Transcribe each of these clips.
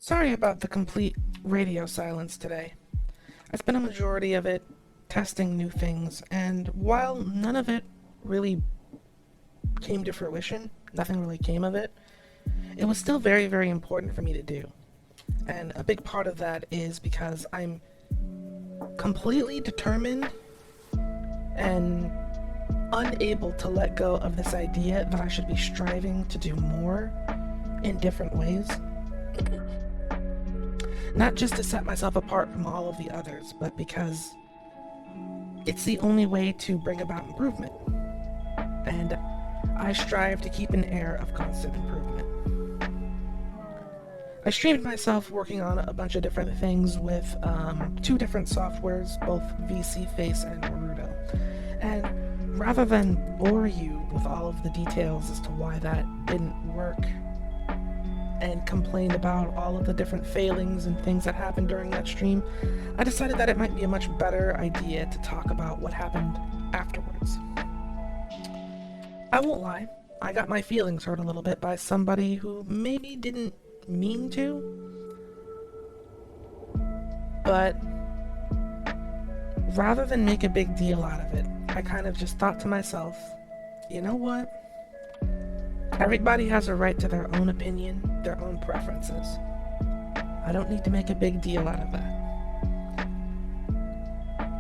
Sorry about the complete radio silence today. I spent a majority of it testing new things, and while none of it really came to fruition, nothing really came of it, it was still very, very important for me to do. And a big part of that is because I'm completely determined and unable to let go of this idea that I should be striving to do more in different ways. Not just to set myself apart from all of the others, but because it's the only way to bring about improvement. And I strive to keep an air of constant improvement. I streamed myself working on a bunch of different things with two different softwares, both VC Face and Naruto. And rather than bore you with all of the details as to why that didn't work, and complain about all of the different failings and things that happened during that stream, I decided that it might be a much better idea to talk about what happened afterwards. I won't lie, I got my feelings hurt a little bit by somebody who maybe didn't mean to, but rather than make a big deal out of it, I kind of just thought to myself, you know what? Everybody has a right to their own opinion, their own preferences. I don't need to make a big deal out of that.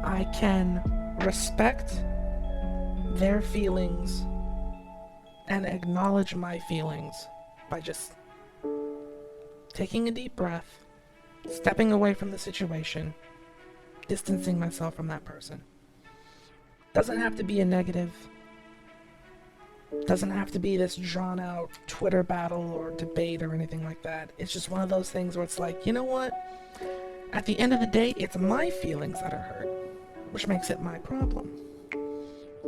I can respect their feelings and acknowledge my feelings by just taking a deep breath, stepping away from the situation, distancing myself from that person. Doesn't have to be a negative. Doesn't have to be this drawn out Twitter battle or debate or anything like that. It's just one of those things where it's like, you know what? At the end of the day, it's my feelings that are hurt, which makes it my problem.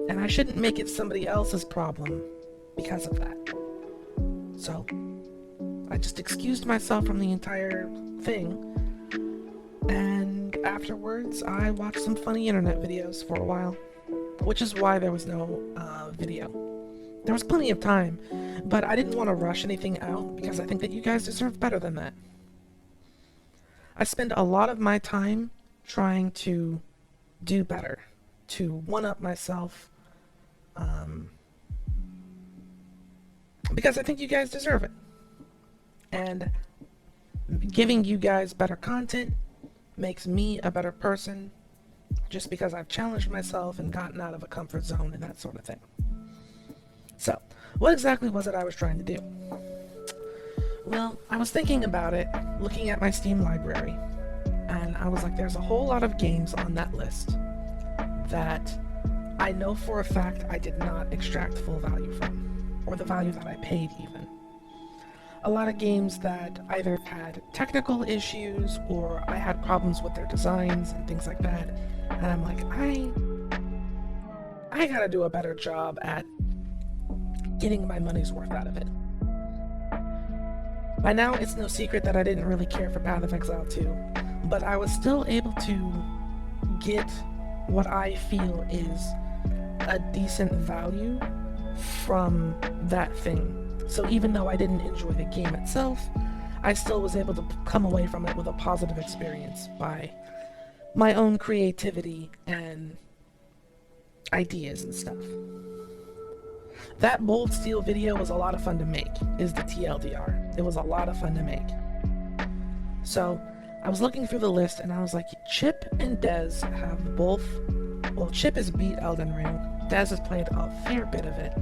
And I shouldn't make it somebody else's problem because of that. So, I just excused myself from the entire thing, and afterwards, I watched some funny internet videos for a while, which is why there was no video. There was plenty of time, but I didn't want to rush anything out because I think that you guys deserve better than that. I spend a lot of my time trying to do better, to one-up myself, because I think you guys deserve it. And giving you guys better content makes me a better person just because I've challenged myself and gotten out of a comfort zone and that sort of thing. So, what exactly was it I was trying to do? Well, I was thinking about it, looking at my Steam library, and I was like, there's a whole lot of games on that list that I know for a fact I did not extract full value from, or the value that I paid even. A lot of games that either had technical issues or I had problems with their designs and things like that, and I'm like, I gotta do a better job at getting my money's worth out of it. By now, it's no secret that I didn't really care for Path of Exile 2, but I was still able to get what I feel is a decent value from that thing. So even though I didn't enjoy the game itself, I still was able to come away from it with a positive experience by my own creativity and ideas and stuff. That Bold Steel video was a lot of fun to make, is the TLDR. It was a lot of fun to make. So, I was looking through the list and I was like, Chip and Dez have both... Well, Chip has beat Elden Ring. Dez has played a fair bit of it.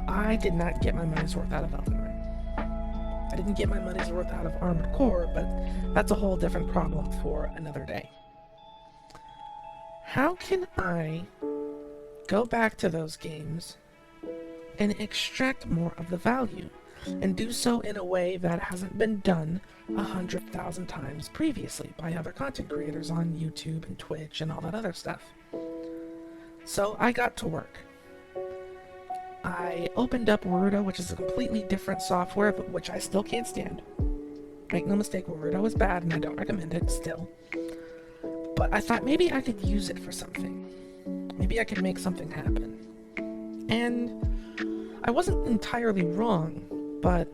I did not get my money's worth out of Elden Ring. I didn't get my money's worth out of Armored Core, but that's a whole different problem for another day. How can I go back to those games and extract more of the value, and do so in a way that hasn't been done 100,000 times previously by other content creators on YouTube and Twitch and all that other stuff? So I got to work. I opened up Naruto, which is a completely different software, but which I still can't stand. Make no mistake, Naruto is bad and I don't recommend it still. But I thought maybe I could use it for something. Maybe I could make something happen. And I wasn't entirely wrong, but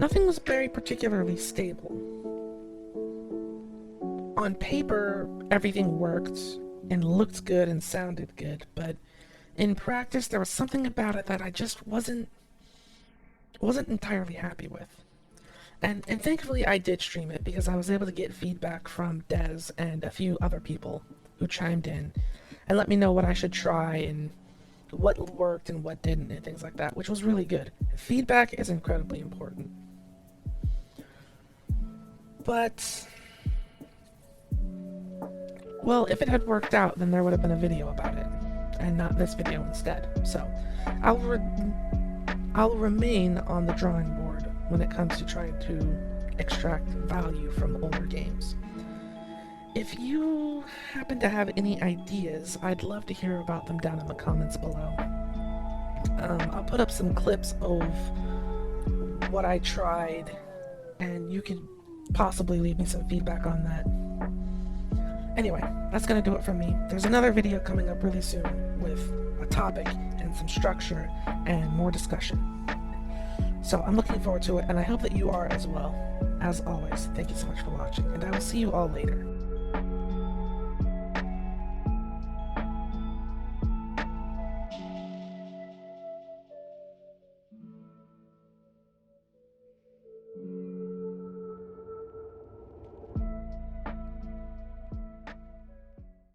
nothing was very particularly stable. On paper, everything worked and looked good and sounded good, but in practice, there was something about it that I just wasn't entirely happy with. And thankfully, I did stream it because I was able to get feedback from Des and a few other people who chimed in and let me know what I should try and what worked and what didn't and things like that, which was really good. Feedback is incredibly important. But, well, if it had worked out, then there would have been a video about it, and not this video instead. So, I'll remain on the drawing board when it comes to trying to extract value from older games. If you happen to have any ideas, I'd love to hear about them down in the comments below. I'll put up some clips of what I tried, and you could possibly leave me some feedback on that. Anyway, that's gonna do it from me. There's another video coming up really soon with a topic and some structure and more discussion. So I'm looking forward to it, and I hope that you are as well. As always, thank you so much for watching, and I will see you all later.